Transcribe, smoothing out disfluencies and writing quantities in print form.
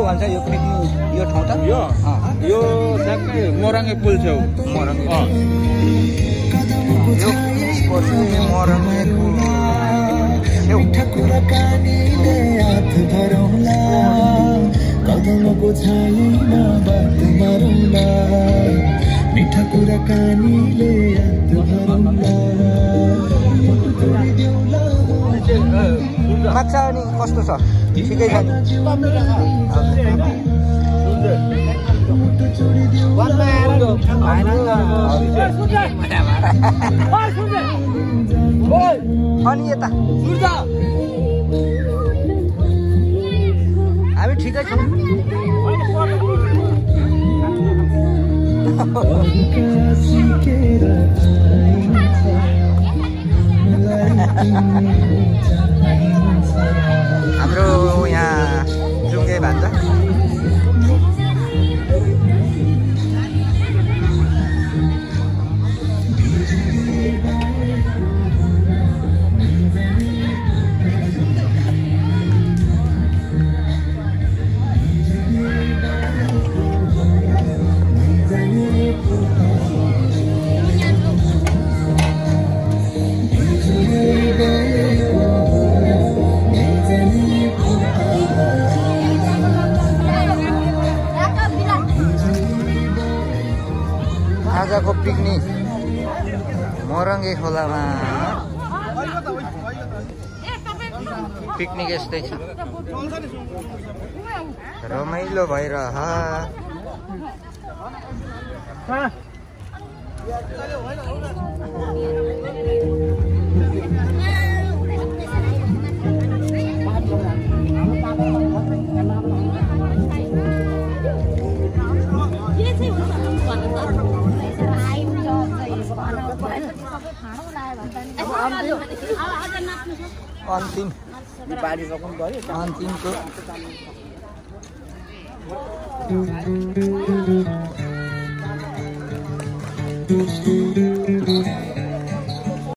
भन्छ यो पिकनिक यो ठाउँ त यो ठ्याक्कै मोरङ्गे पुल छेउ मोरङ्गे यो मोरङ्गे पुल छेउ कदमको छायामा बात मारौँला मिठा कुराकानीले याद भरौँला माछा अनि कस्तो छ ठिकै छ नि अनि यता हामी ठिकै छौँ हाम्रो यहाँ जुङ्गे भन्छ आजको पिकनिक मोरङ्गे खोलामा पिकनिक यस्तै छ रमाइलो भइरह अन्तिमको